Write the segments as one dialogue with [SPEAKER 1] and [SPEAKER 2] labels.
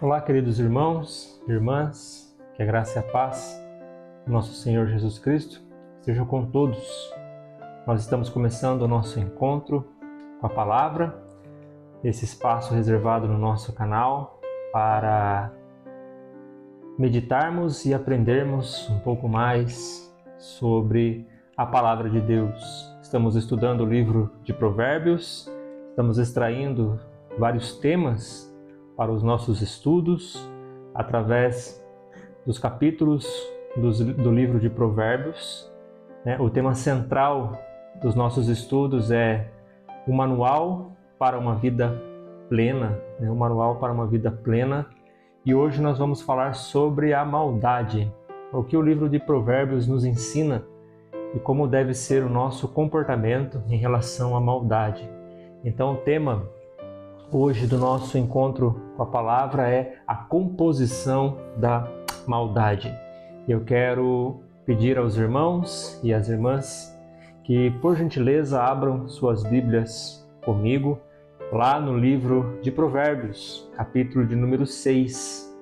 [SPEAKER 1] Olá, queridos irmãos, irmãs, que a graça e a paz do nosso Senhor Jesus Cristo estejam com todos. Nós estamos começando o nosso encontro com a Palavra, esse espaço reservado no nosso canal para meditarmos e aprendermos um pouco mais sobre a Palavra de Deus. Estamos estudando o livro de Provérbios, estamos extraindo vários temas para os nossos estudos, através dos capítulos do livro de Provérbios. O tema central dos nossos estudos é o manual para uma vida plena, o manual para uma vida plena. E hoje nós vamos falar sobre a maldade, o que o livro de Provérbios nos ensina e como deve ser o nosso comportamento em relação à maldade. Então o tema hoje do nosso encontro com a palavra é a composição da maldade. Eu quero pedir aos irmãos e às irmãs que, por gentileza, abram suas Bíblias comigo lá no livro de Provérbios, capítulo de número 6.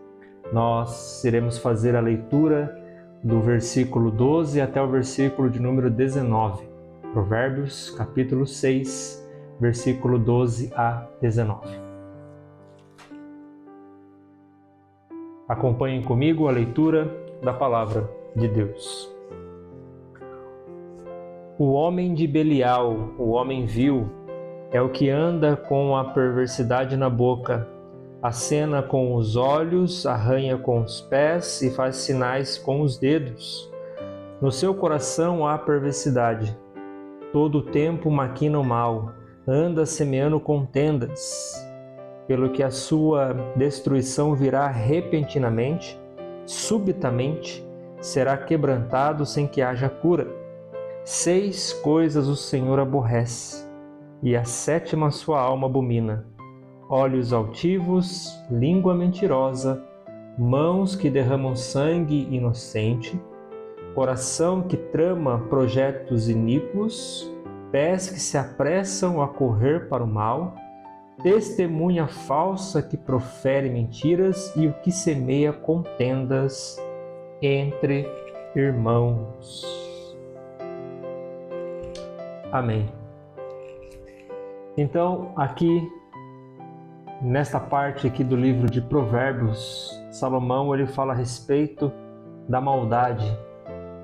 [SPEAKER 1] Nós iremos fazer a leitura do versículo 12 até o versículo de número 19. Provérbios, capítulo 6, versículo 12 a 19. Acompanhem comigo a leitura da Palavra de Deus. O homem de Belial, o homem vil, é o que anda com a perversidade na boca, acena com os olhos, arranha com os pés e faz sinais com os dedos. No seu coração há perversidade. Todo o tempo maquina o mal, anda semeando contendas, pelo que a sua destruição virá repentinamente, subitamente, será quebrantado sem que haja cura. 6 coisas o Senhor aborrece, e a 7ª sua alma abomina: olhos altivos, língua mentirosa, mãos que derramam sangue inocente, coração que trama projetos iníquos, pés que se apressam a correr para o mal, testemunha falsa que profere mentiras e o que semeia contendas entre irmãos. Amém. Então, aqui, nesta parte aqui do livro de Provérbios, Salomão ele fala a respeito da maldade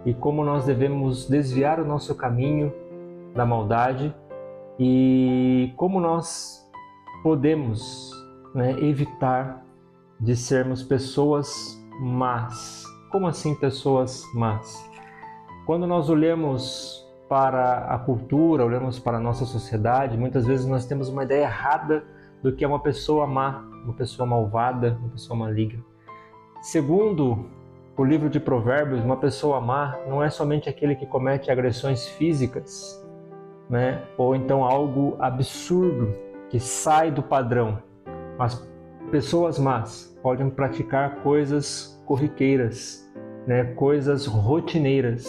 [SPEAKER 1] e como nós devemos desviar o nosso caminho da maldade e como nós podemos evitar de sermos pessoas más. Como assim pessoas más? Quando nós olhamos para a cultura, olhamos para a nossa sociedade, muitas vezes nós temos uma ideia errada do que é uma pessoa má, uma pessoa malvada, uma pessoa maligna. Segundo o livro de Provérbios, uma pessoa má não é somente aquele que comete agressões físicas, ou então algo absurdo que sai do padrão. Mas pessoas más podem praticar coisas corriqueiras, coisas rotineiras,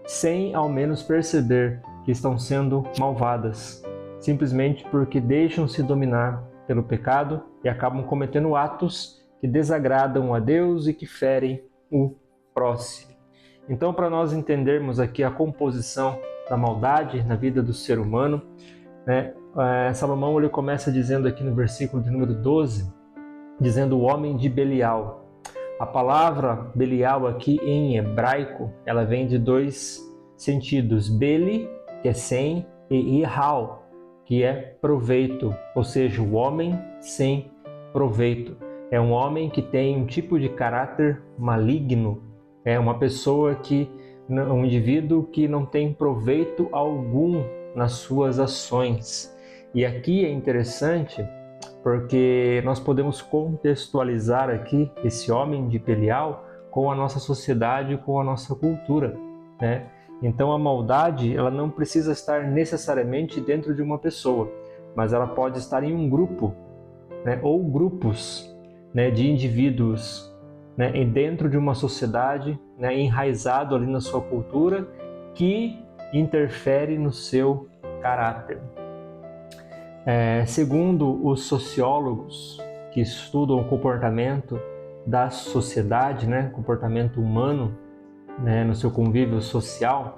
[SPEAKER 1] sem ao menos perceber que estão sendo malvadas, simplesmente porque deixam-se dominar pelo pecado e acabam cometendo atos que desagradam a Deus e que ferem o próximo. Então, para nós entendermos aqui a composição da maldade na vida do ser humano, Salomão ele começa dizendo aqui no versículo de número 12, dizendo o homem de Belial. A palavra Belial aqui em hebraico, ela vem de 2 sentidos. Beli, que é sem, e Ihal, que é proveito, ou seja, o homem sem proveito. É um homem que tem um tipo de caráter maligno, é uma pessoa um indivíduo que não tem proveito algum nas suas ações. E aqui é interessante porque nós podemos contextualizar aqui esse homem de Belial com a nossa sociedade, com a nossa cultura, Então a maldade ela não precisa estar necessariamente dentro de uma pessoa, mas ela pode estar em um grupo, ou grupos de indivíduos, dentro de uma sociedade, enraizado ali na sua cultura, que interfere no seu caráter. Segundo os sociólogos que estudam o comportamento da sociedade, né, comportamento humano, né, no seu convívio social,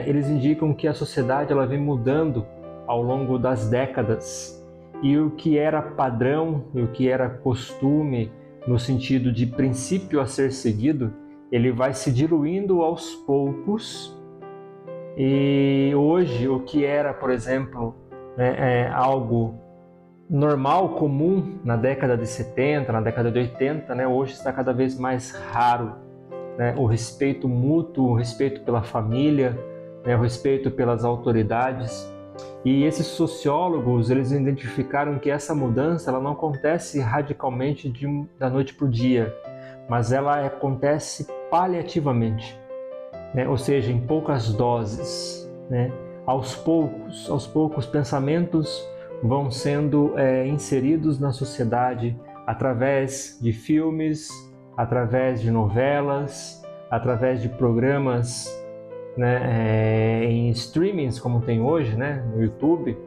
[SPEAKER 1] eles indicam que a sociedade ela vem mudando ao longo das décadas, e o que era padrão e o que era costume no sentido de princípio a ser seguido, ele vai se diluindo aos poucos. E hoje o que era, por exemplo, algo normal, comum na década de 70, na década de 80, hoje está cada vez mais raro. O respeito mútuo, o respeito pela família, o respeito pelas autoridades. E esses sociólogos, eles identificaram que essa mudança ela não acontece radicalmente da noite para o dia, mas ela acontece paliativamente, ou seja, em poucas doses. Aos poucos, pensamentos vão sendo inseridos na sociedade através de filmes, através de novelas, através de programas em streamings como tem hoje, no YouTube,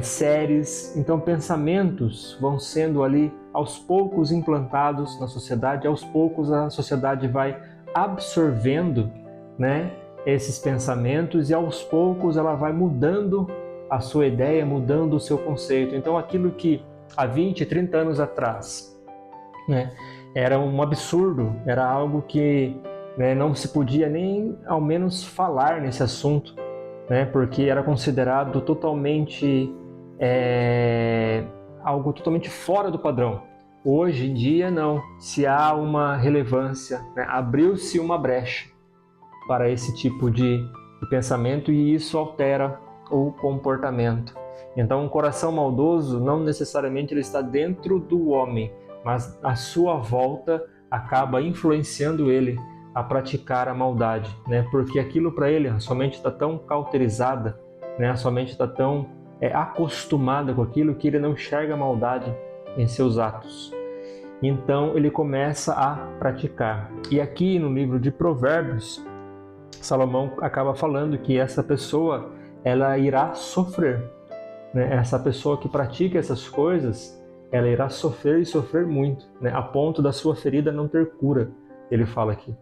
[SPEAKER 1] séries. Então pensamentos vão sendo ali aos poucos implantados na sociedade, aos poucos a sociedade vai absorvendo esses pensamentos e aos poucos ela vai mudando a sua ideia, mudando o seu conceito. Então aquilo que há 20, 30 anos atrás era um absurdo, era algo que não se podia nem ao menos falar nesse assunto, porque era considerado totalmente algo totalmente fora do padrão. Hoje em dia não, se há uma relevância, abriu-se uma brecha para esse tipo de pensamento e isso altera o comportamento. Então um coração maldoso não necessariamente ele está dentro do homem, mas a sua volta acaba influenciando ele a praticar a maldade, porque aquilo para ele, a sua mente está tão cauterizada, a sua mente está tão acostumada com aquilo que ele não enxerga a maldade em seus atos. Então ele começa a praticar. E aqui no livro de Provérbios, Salomão acaba falando que essa pessoa ela irá sofrer. Essa pessoa que pratica essas coisas, ela irá sofrer e sofrer muito, a ponto da sua ferida não ter cura, ele fala aqui.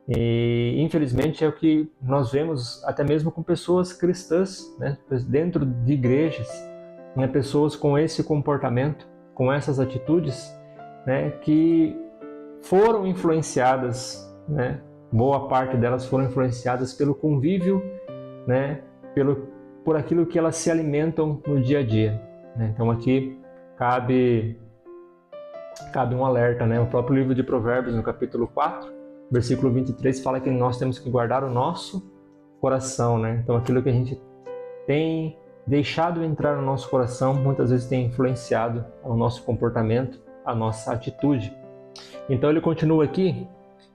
[SPEAKER 1] E infelizmente é o que nós vemos até mesmo com pessoas cristãs, dentro de igrejas, pessoas com esse comportamento, com essas atitudes, que foram influenciadas, boa parte delas foram influenciadas pelo convívio, por aquilo que elas se alimentam no dia a dia. Então aqui cabe um alerta. O próprio livro de Provérbios, no capítulo 4, versículo 23, fala que nós temos que guardar o nosso coração. Então aquilo que a gente tem deixado entrar no nosso coração, muitas vezes tem influenciado o nosso comportamento, a nossa atitude. Então ele continua aqui,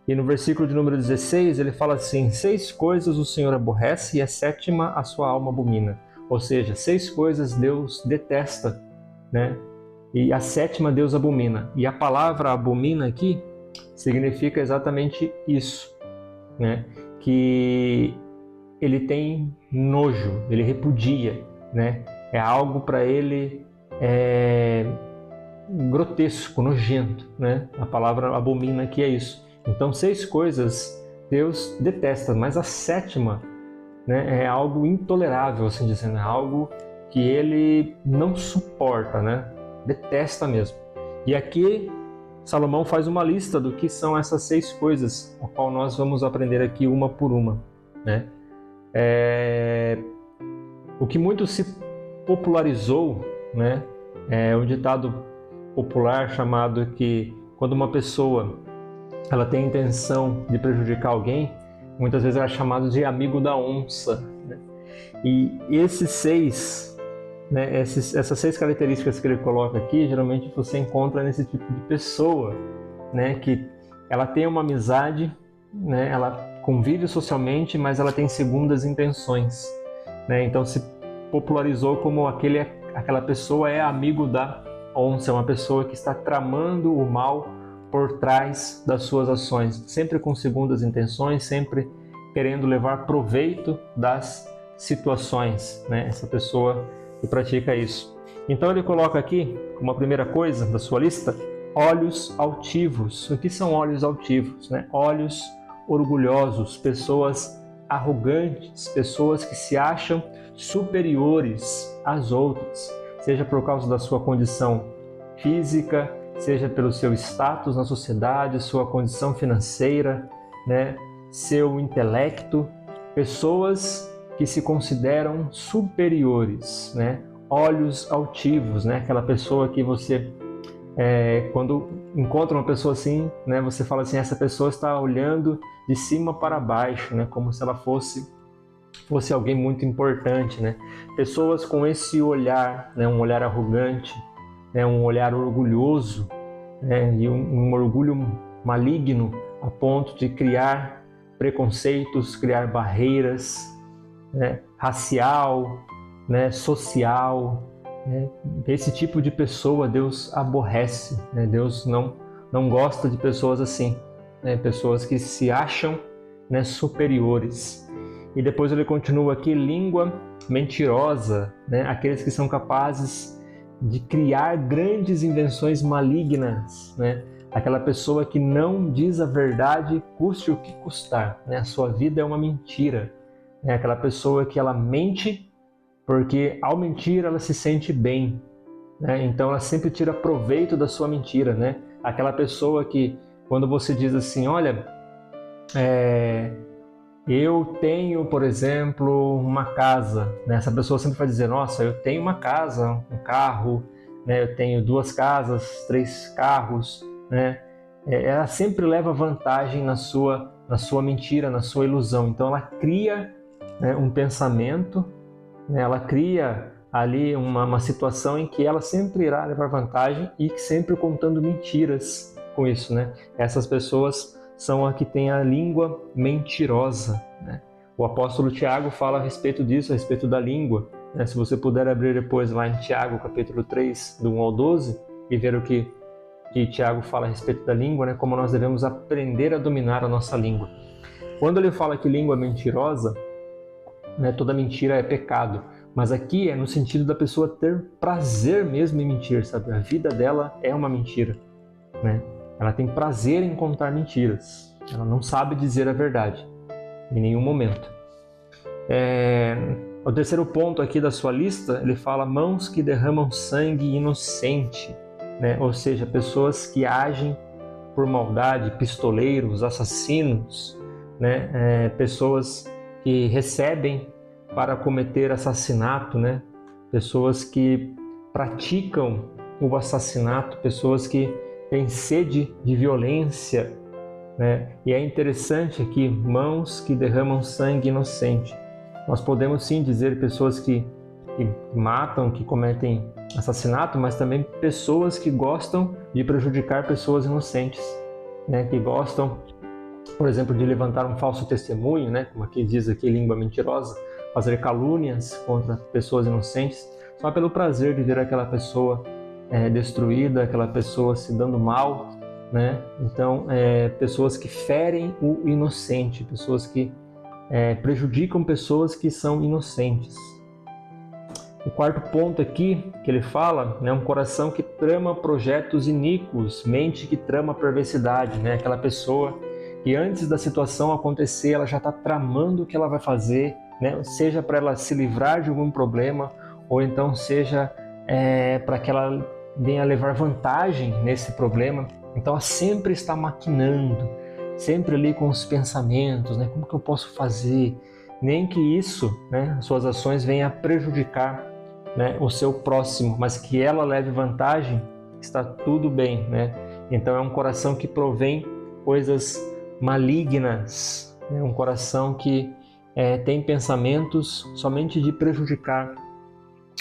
[SPEAKER 1] e no versículo de número 16, ele fala assim: 6 coisas o Senhor aborrece e a 7ª a sua alma abomina. Ou seja, 6 coisas Deus detesta, e a 7ª Deus abomina. E a palavra abomina aqui significa exatamente isso, que ele tem nojo, ele repudia, é algo para ele grotesco, nojento, a palavra abomina aqui é isso. Então 6 coisas Deus detesta, mas a 7ª é algo intolerável, assim dizendo, é algo que ele não suporta, detesta mesmo. E aqui Salomão faz uma lista do que são essas 6 coisas, a qual nós vamos aprender aqui uma por uma. O que muito se popularizou, é um ditado popular chamado que quando uma pessoa ela tem a intenção de prejudicar alguém, muitas vezes ela é chamada de amigo da onça. E esses 6, essas 6 características que ele coloca aqui, geralmente você encontra nesse tipo de pessoa, que ela tem uma amizade, ela convive socialmente, mas ela tem segundas intenções. Então se popularizou como aquela pessoa é amigo da onça, é uma pessoa que está tramando o mal por trás das suas ações, sempre com segundas intenções, sempre querendo levar proveito das situações, essa pessoa que pratica isso. Então ele coloca aqui, como a primeira coisa da sua lista, olhos altivos. O que são olhos altivos? Olhos orgulhosos, pessoas arrogantes, pessoas que se acham superiores às outras, seja por causa da sua condição física, seja pelo seu status na sociedade, sua condição financeira, seu intelecto, pessoas que se consideram superiores, olhos altivos, aquela pessoa que você, quando encontra uma pessoa assim, você fala assim, essa pessoa está olhando de cima para baixo, como se ela fosse alguém muito importante, Pessoas com esse olhar, um olhar arrogante, um olhar orgulhoso, e um orgulho maligno a ponto de criar preconceitos, criar barreiras, racial, social. Esse tipo de pessoa Deus aborrece, Deus não gosta de pessoas assim, pessoas que se acham superiores. E depois ele continua aqui, língua mentirosa, aqueles que são capazes de criar grandes invenções malignas, aquela pessoa que não diz a verdade, custe o que custar, a sua vida é uma mentira, aquela pessoa que ela mente porque ao mentir ela se sente bem, então ela sempre tira proveito da sua mentira, aquela pessoa que quando você diz assim, olha, eu tenho, por exemplo, uma casa, essa pessoa sempre vai dizer, nossa, eu tenho uma casa, um carro, eu tenho 2 casas, 3 carros, ela sempre leva vantagem na sua mentira, na sua ilusão. Então ela cria um pensamento, ela cria ali uma situação em que ela sempre irá levar vantagem e sempre contando mentiras com isso, Essas pessoas são as que têm a língua mentirosa, O apóstolo Tiago fala a respeito disso, a respeito da língua, Se você puder abrir depois lá em Tiago, capítulo 3, do 1 ao 12, e ver o que Tiago fala a respeito da língua, como nós devemos aprender a dominar a nossa língua. Quando ele fala que língua é mentirosa, toda mentira é pecado, mas aqui é no sentido da pessoa ter prazer mesmo em mentir, sabe? A vida dela é uma mentira, Ela tem prazer em contar mentiras, ela não sabe dizer a verdade, em nenhum momento. O terceiro ponto aqui da sua lista, ele fala mãos que derramam sangue inocente, ou seja, pessoas que agem por maldade, pistoleiros, assassinos, pessoas que recebem para cometer assassinato, pessoas que praticam o assassinato, pessoas que têm sede de violência, E é interessante aqui, mãos que derramam sangue inocente. Nós podemos sim dizer pessoas que matam, que cometem assassinato, mas também pessoas que gostam de prejudicar pessoas inocentes, que gostam, por exemplo, de levantar um falso testemunho, como aqui diz aqui, língua mentirosa, fazer calúnias contra pessoas inocentes, só pelo prazer de ver aquela pessoa destruída, aquela pessoa se dando mal, Então, pessoas que ferem o inocente, pessoas que prejudicam pessoas que são inocentes. O quarto ponto aqui que ele fala é um coração que trama projetos iníquos, mente que trama perversidade, aquela pessoa que antes da situação acontecer ela já está tramando o que ela vai fazer, seja para ela se livrar de algum problema ou então seja para que ela venha levar vantagem nesse problema. Então ela sempre está maquinando, sempre ali com os pensamentos, como que eu posso fazer? Nem que isso, suas ações venham a prejudicar o seu próximo, mas que ela leve vantagem, está tudo bem, Então é um coração que provém coisas malignas, um coração que tem pensamentos somente de prejudicar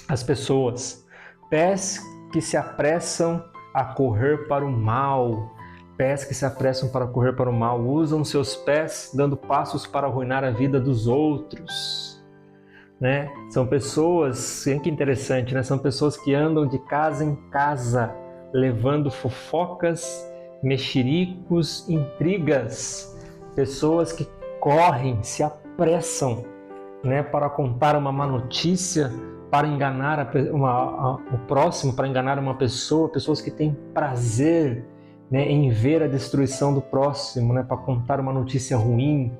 [SPEAKER 1] as pessoas. Pés que se apressam a correr para o mal, pés que se apressam para correr para o mal, usam seus pés dando passos para arruinar a vida dos outros, São pessoas, que interessante, São pessoas que andam de casa em casa, levando fofocas, mexericos, intrigas, pessoas que correm, se apressam né, para contar uma má notícia, para enganar o próximo, para enganar uma pessoa, pessoas que têm prazer, né, em ver a destruição do próximo, né, para contar uma notícia ruim,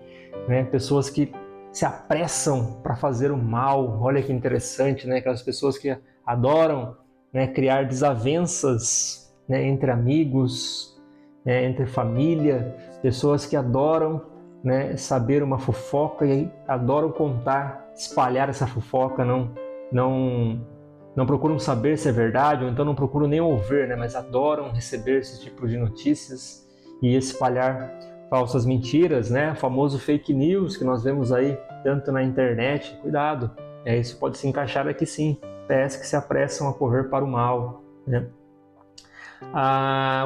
[SPEAKER 1] né, pessoas que se apressam para fazer o mal. Olha que interessante, né, aquelas pessoas que adoram, né, criar desavenças, né, entre amigos, né, entre família, pessoas que adoram, né, saber uma fofoca e adoram contar, espalhar essa fofoca, não procuram saber se é verdade, ou então não procuram nem ouvir, né, mas adoram receber esse tipo de notícias e espalhar falsas mentiras, né, o famoso fake news que nós vemos aí tanto na internet. Cuidado, isso pode se encaixar aqui sim, pés que se apressam a correr para o mal, né?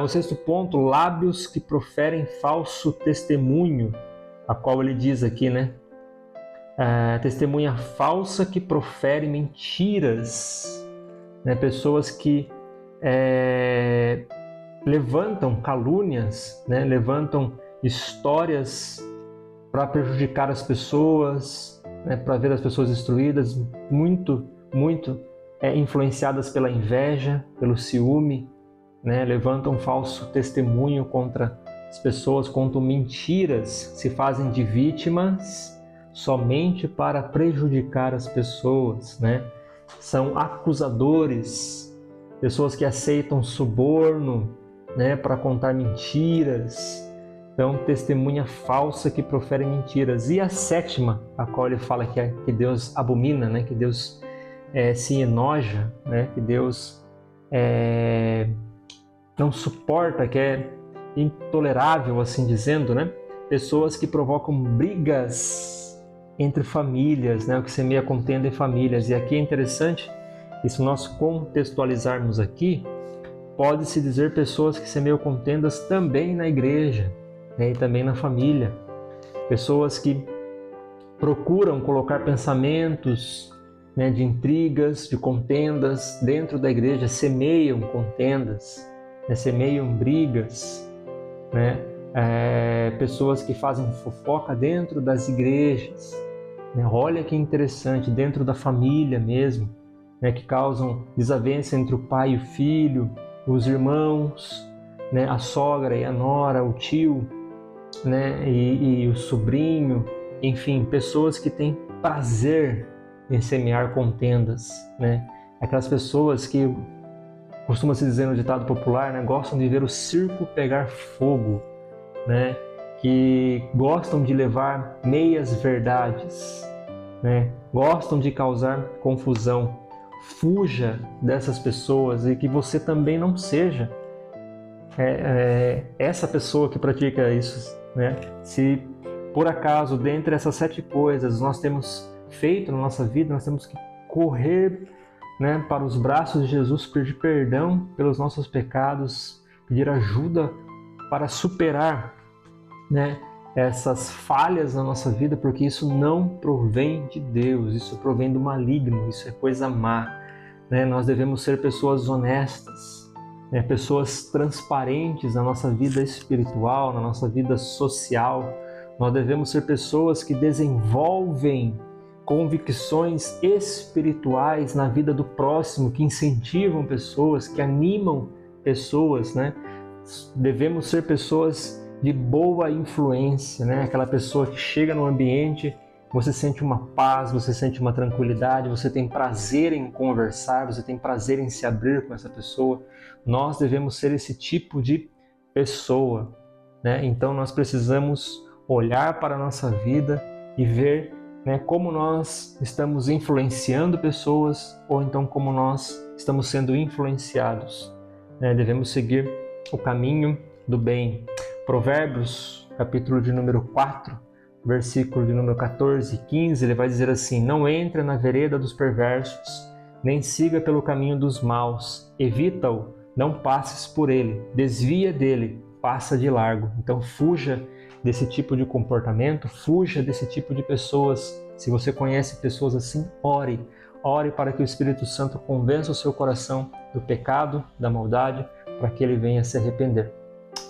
[SPEAKER 1] O sexto ponto, lábios que proferem falso testemunho, a qual ele diz aqui, né? Testemunha falsa que profere mentiras, né? Pessoas que levantam calúnias, né? Levantam histórias para prejudicar as pessoas, né? Para ver as pessoas destruídas, muito influenciadas pela inveja, pelo ciúme, né? Levantam falso testemunho contra as pessoas, contam mentiras, se fazem de vítimas somente para prejudicar as pessoas, né? São acusadores, pessoas que aceitam suborno, né, para contar mentiras. Então, testemunha falsa que profere mentiras. E a sétima, a qual ele fala que Deus abomina, né, que Deus se enoja, né, que Deus não suporta, que é intolerável, assim dizendo, né? Pessoas que provocam brigas entre famílias, né? O que semeia contenda em famílias. E aqui é interessante, e se nós contextualizarmos aqui, pode-se dizer pessoas que semeiam contendas também na igreja, né? E também na família. Pessoas que procuram colocar pensamentos, né, de intrigas, de contendas dentro da igreja, semeiam contendas, né, semeiam brigas, né? Pessoas que fazem fofoca dentro das igrejas, né? Olha que interessante, dentro da família mesmo, né? Que causam desavença entre o pai e o filho, os irmãos, né? A sogra e a nora, o tio, né? E o sobrinho, enfim, pessoas que têm prazer em semear contendas, né? Aquelas pessoas que, costuma se dizer no ditado popular, né, gostam de ver o circo pegar fogo, né, que gostam de levar meias verdades, né, gostam de causar confusão. Fuja dessas pessoas e que você também não seja essa pessoa que pratica isso, né? Se por acaso, dentre essas 7 coisas, nós temos feito na nossa vida, nós temos que correr, né, para os braços de Jesus, pedir perdão pelos nossos pecados, pedir ajuda para superar, né, essas falhas na nossa vida, porque isso não provém de Deus, isso provém do maligno, isso é coisa má, né? Nós devemos ser pessoas honestas, né, pessoas transparentes na nossa vida espiritual, na nossa vida social. Nós devemos ser pessoas que desenvolvem convicções espirituais na vida do próximo, que incentivam pessoas, que animam pessoas, né? Devemos ser pessoas de boa influência, né? Aquela pessoa que chega no ambiente, você sente uma paz, você sente uma tranquilidade, você tem prazer em conversar, você tem prazer em se abrir com essa pessoa. Nós devemos ser esse tipo de pessoa, né? Então nós precisamos olhar para a nossa vida e ver, né, como nós estamos influenciando pessoas ou então como nós estamos sendo influenciados, né? Devemos seguir o caminho do bem. Provérbios, capítulo de número 4, versículo de número 14 e 15, ele vai dizer assim: não entre na vereda dos perversos, nem siga pelo caminho dos maus, evita-o, não passes por ele, desvia dele, passa de largo. Então fuja desse tipo de comportamento, fuja desse tipo de pessoas. Se você conhece pessoas assim, ore para que o Espírito Santo convença o seu coração do pecado, da maldade, para que ele venha se arrepender.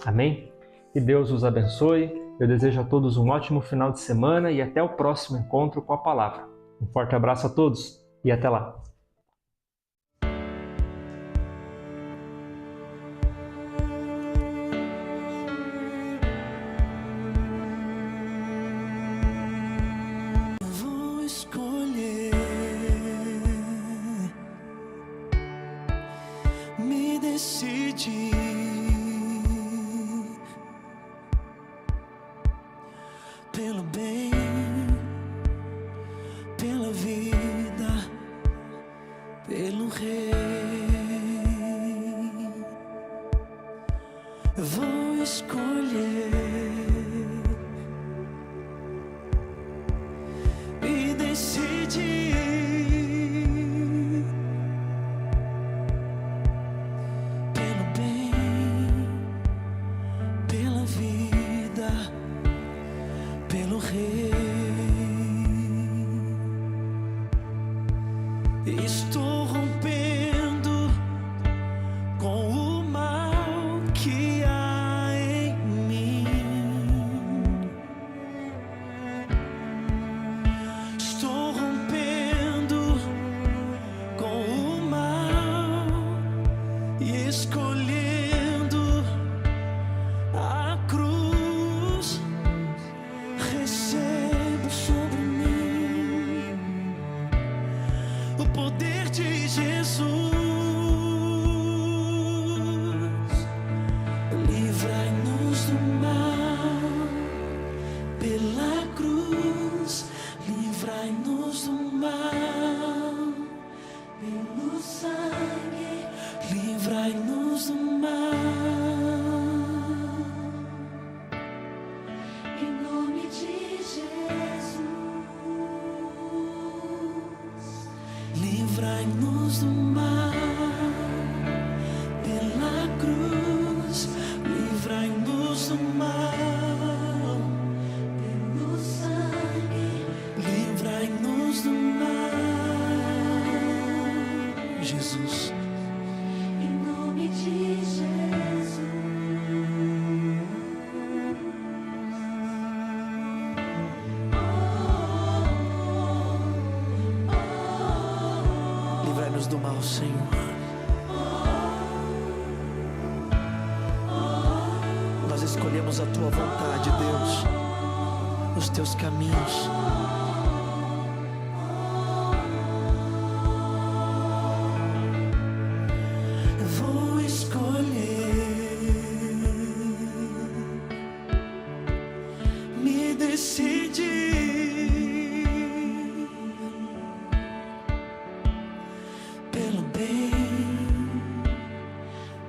[SPEAKER 1] Amém? Que Deus os abençoe. Eu desejo a todos um ótimo final de semana e até o próximo encontro com a palavra. Um forte abraço a todos e até lá!
[SPEAKER 2] Me decidi pelo bem, pela vida, pelo Rei. Vou escolher e decidir pelo bem, pela vida, pelo Rei. Estou rompendo com o mal que há em mim. Estou rompendo com o mal e escolhendo a cruz. Recebo sobre mim o poder de Jesus. Livrai-nos do mal pela cruz. Livrai-nos do mal pelo sangue. Livrai-nos do mal. Em nome de Jesus. Livrai-nos do mal pela cruz. Livrai-nos do mal pelo sangue. Livrai-nos do mal, Jesus. Em nome de Jesus. Livrai-nos do mal, Senhor. Nós escolhemos a Tua vontade, Deus, os Teus caminhos. Vou escolher, me decidir pelo bem,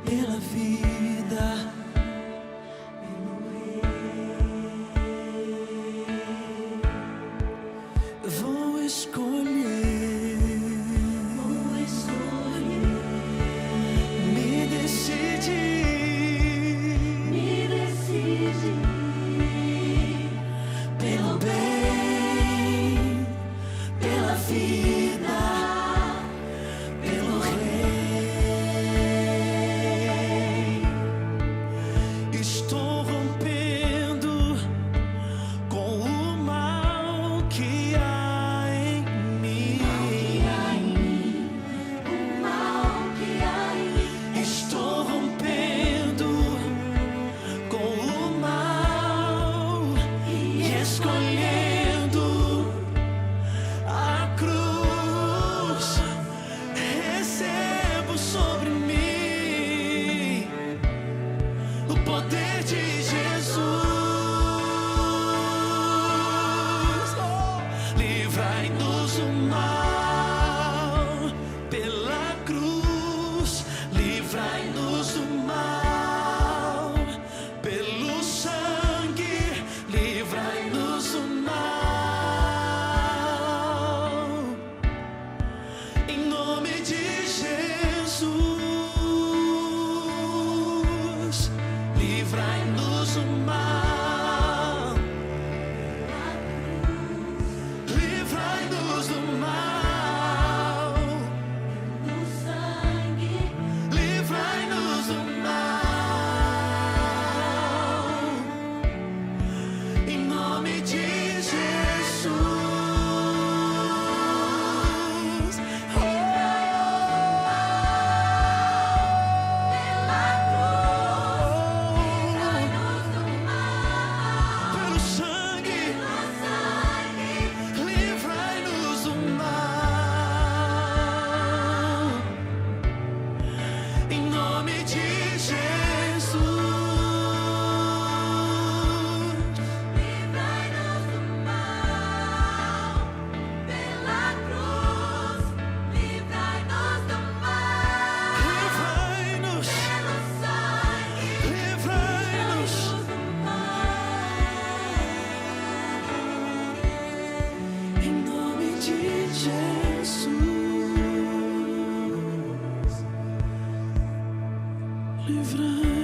[SPEAKER 2] pela vida, pelo Rei. nome de Jesus.
[SPEAKER 3] Livrai-nos do mal, pela cruz. Livrai-nos do mal,
[SPEAKER 2] Livrai-nos,
[SPEAKER 3] pelo sangue.
[SPEAKER 2] livrai-nos.
[SPEAKER 3] Do mal.
[SPEAKER 2] Em nome de Jesus. Livrai-nos.